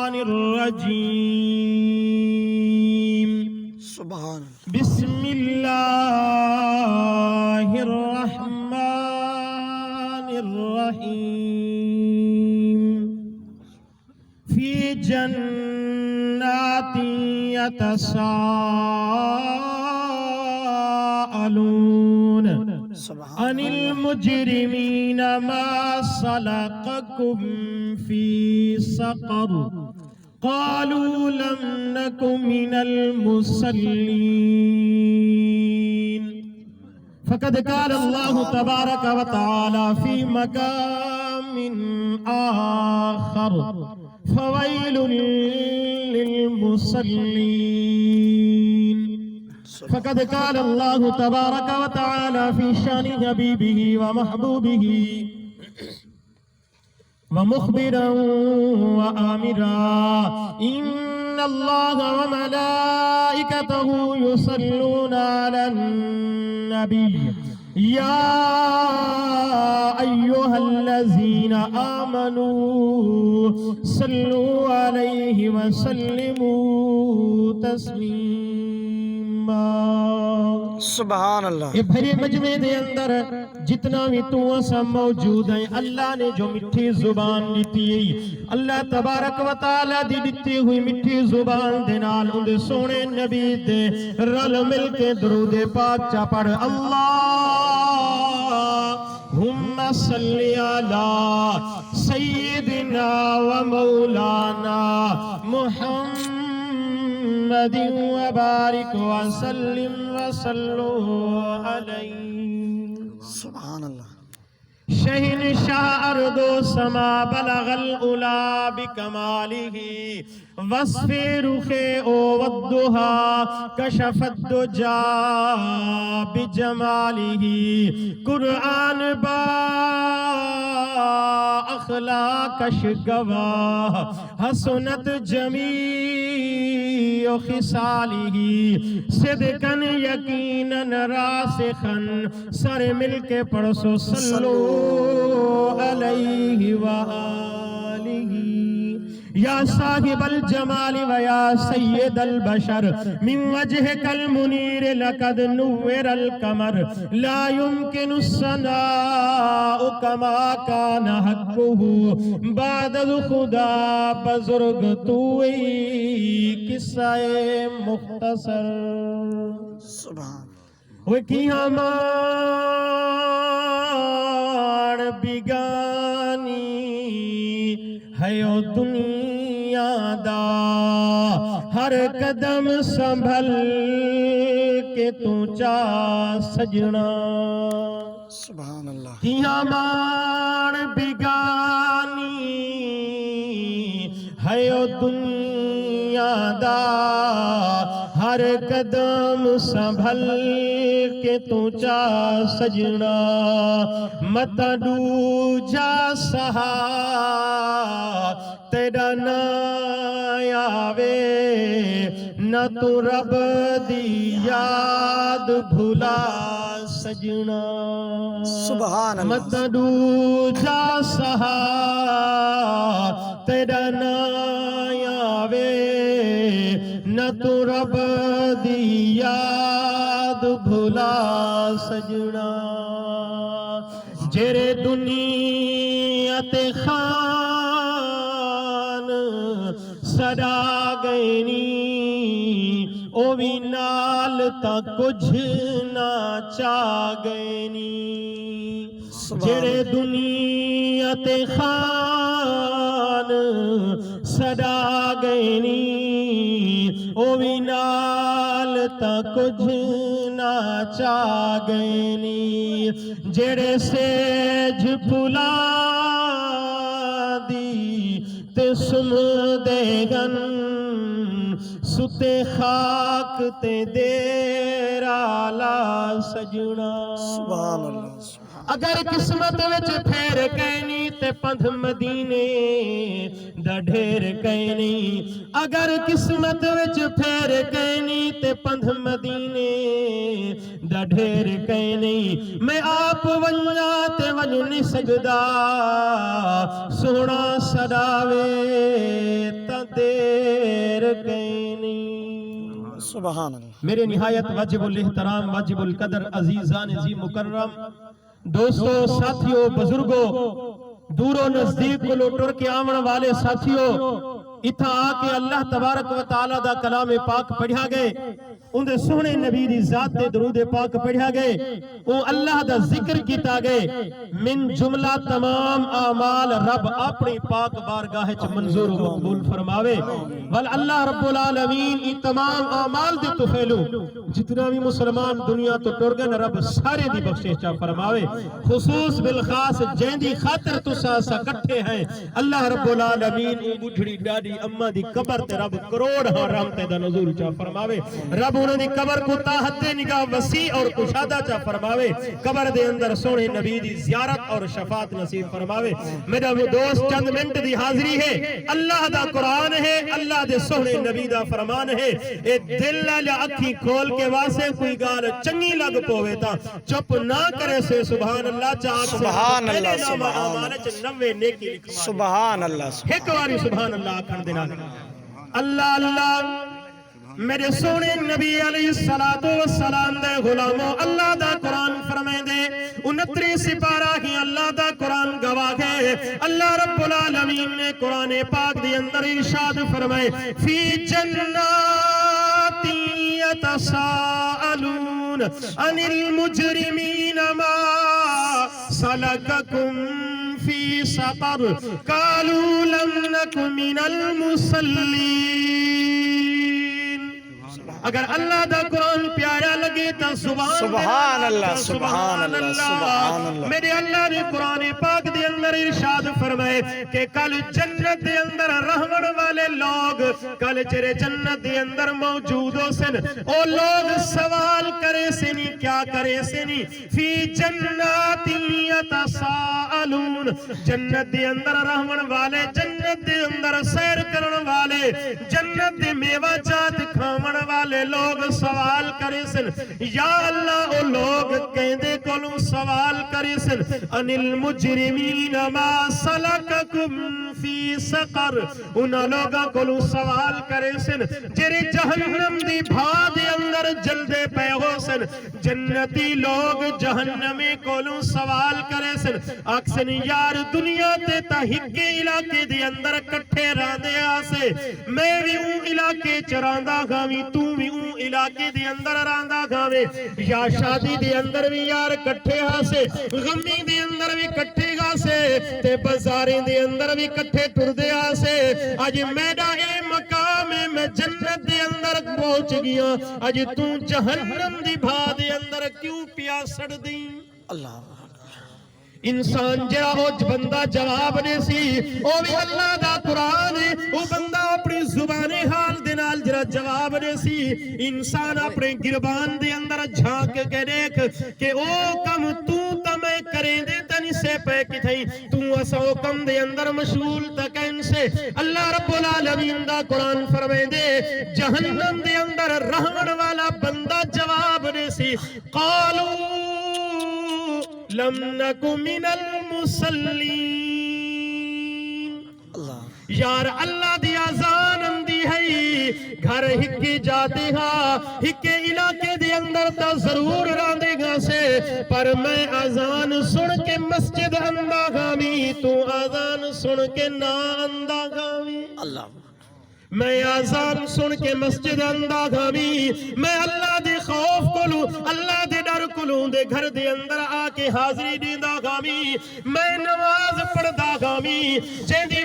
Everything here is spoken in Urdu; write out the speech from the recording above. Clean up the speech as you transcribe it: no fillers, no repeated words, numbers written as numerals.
الشیطان الرجیم سبحان بسم اللہ الرحمن الرحیم فی جنات یتساءلون عن المجرمین ما سلککم فی سقر قالوا لم نك من المصلين فقد قال الله تبارك وتعالى في مقام آخر فويل للمصلين فقد قال الله تبارك وتعالى في شان حبيبه ومحبوبه ومخبرا وآمرا إن الله وملائكته يصلون على النبي يا أيها الذين آمنوا صلوا عليه وسلموا تسليما سبحان اللہ. یہ بھرے مجمع دے اندر جتنا بھی تو اسا موجود ہیں اللہ نے جو مٹھی زبان دیتی ہے اللہ تبارک و تعالی دی دیتی ہوئی مٹھی زبان دے نال ان دے سونے نبی دے رل مل کے درود پاک چا پڑھ اللہم صلی علی سیدنا و مولانا محمد وبارک وسلم وصلوا علیہ. سبحان اللہ. شہنشاہ ارض و سما بلغ العلا بکمالہ وصف رخ او والدہا کشف الدجا بجمالہ قرآن با اخلاقش گواہ حسنت جمیع خصالہ صدقاً یقیناً راسخاً سر مل کے پڑھو صلو علیہ وآلہ. یا صاحب الجمال و یا سید البشر من وجهك المنیر لقد نور القمر لا يمكن الثناء كما كان حقه بعد خدا بزرگ توئی قصہ مختصر. سبحان وکی ہمار بگانی ہے دنیا دا ہر قدم سنبھل کے تو چا سجنا. سبحان اللہ. کی ہمار بگانی ہے دنیا دا ہر قدم سنبھل کے تو چا سجنا. مت ڈو جا سہا تیرا نہ آوے نہ تو رب دی یاد بھولا سجنا. سبحان اللہ. مت ڈو جا سہا تیرا نہ آوے نہ تو رب دی یاد بھولا سجنا. جرے دنیا تے خان سدا گئنی او بھی نال تا کچھ نہ چا گئنی. جڑے دنیا تے خان سدا گئنی او بھی نال تا کچھ نہ چا گئنی. جڑے سیج پھلا دی تے سم دے گن ستے خاک تے دیرا لا سجنا. سبحان اللہ. اگر قسمت وچ پھیر کہنی تے پندھ مدینے دا ڈھیر کہنی. اگر قسمت وچ پھیر کہنی تے پندھ مدینے دا ڈھیر کہنی. میں آپ ونجا تے ونج نہیں سجدا سونا سداوے تا پھیر کینی سبحان اللہ میرے نہایت واجب الاحترام واجب القدر عزیزان عزیز مکرم دوستو ساتھیوں بزرگوں دور و نزدیک کو لوٹر کے آمن والے ساتھیوں اتھا آکے اللہ تبارک و تعالیٰ دا کلام پاک پڑھا گئے ان دے سونے نبی دی ذات دے درود پاک پڑھا گئے او اللہ دا ذکر کیتا گئے من جملہ تمام اعمال رب اپنی پاک بارگاہ چ منظور و مقبول فرماوے ول اللہ رب العالمین ای تمام اعمال دے توفیلو جتنا بھی مسلمان دنیا تو ٹرگن رب سارے دی بخشش چا فرماوے خصوص بالخاص جن دی خاطر تسا سا کٹھے ہیں اللہ رب العالمین او بڈھڑی ڈاڈی اما دی قبر تے رب کروڑ ہاں رحمت دا نزول چا فرماوے رب انہوں دی قبر کو تاحت نگاہ وسیع اور کشادہ چا فرماوے قبر دے اندر سونے نبی دی زیارت اور شفاعت نصیب فرماوے میرا وہ دوست چند منٹ دی حاضری ہے اللہ دا قرآن ہے اللہ دے سونے نبی دا فرمان ہے اے دل لیا اکھی کھول کے واسے کوئی گال چنگی لگ پوے تا چپ نہ کرے سے سبحان اللہ چاہت سے سبحان اللہ نام آمانے چھ نوے نیکی لکھوا سبحان اللہ ایک واری سبحان اللہ کھن دینا اللہ اللہ میرے سونے نبی علیہ السلام دے غلاموں اللہ دا قرآن فرمائے دے 29 سپارہ ہی اللہ دا قرآن گواہ ہے اللہ رب العالمین نے قرآن پاک دی اندر ارشاد فرمائے فی جنات یتساءلون عن المجرمین ما سلککم فی سقر قالوا لم نک من المصلین اگر اللہ دا قرآن پیارا لگے تا سبحان اللہ سبحان اللہ سبحان اللہ میرے اللہ نے قرآن پاک دے اندر ارشاد فرمائے کہ کل جنت دے اندر رہن والے لوگ کل چرے جنت دے اندر موجود ہو سن او لوگ سوال کرے سنی کیا کرے سنی فی جنات یتساءلون جنت دے اندر رہن والے جنت دے اندر سیر کرن والے جنت دے میوہ جات کھاون والے لوگ سوال کرے سن یا اللہ او لوگ کہندے کولوں سوال کرے سن ان المجرمین ما سلککم فی سقر انہا لوگا کولوں سوال کرے سن جرے جہنم دی بھا دے اندر جلدے پہ ہو سن جنتی لوگ جہنمی کولوں سوال کرے سن اکسن یار دنیا تے تا ہکے علاقے دے اندر کٹھے راندے آسے میں بھی اون علاقے چراندہ گامی تو بھی اون علاقے دے اندر راندہ گاوے یا شادی دے اندر بھی یار کٹھے ہاسے غمی دے اندر بھی کٹھے گاسے تے بزاریں دے اندر بھی کٹھے ٹر دے آسے آج میڈا اے مقام میں جنت دے اندر پہنچ گیا آج تو جہنم دی بھا دے اندر کیوں پیاسڑ دیں اللہ انسان جڑا ہو بندہ جواب نے سی او بھی اللہ دا قرآن ہے او بندہ اپنی زبان حال دے نال جڑا جواب نے سی انسان اپنے گربان دے اندر جھانک کے دیکھ کہ او کم تو تمہیں کریں دے تنی سے پہ کی تھئی تو اسا او کم دے اندر مشغول تکن سے اللہ رب العالمین دا قرآن فرمائے دے جہنم دے اندر رہن والا بندہ جواب نے سی قالو لم نک من المصلین یار اللہ دی آزان اندی ہے گھر ہکی جاتے ہاں ہکے علاقے دے اندر تا ضرور راندے گا سے پر میں آزان سن کے مسجد اندہ گامی تو آزان سن کے نا اندہ گامی اللہ میں آزان سن کے مسجد اندہ گامی میں اللہ دے خوف کلوں اللہ دے ڈر کلوں دے گھر دے اندر آکے حاضری دیندہ گامی میں نماز پڑھ دا گامی جیندی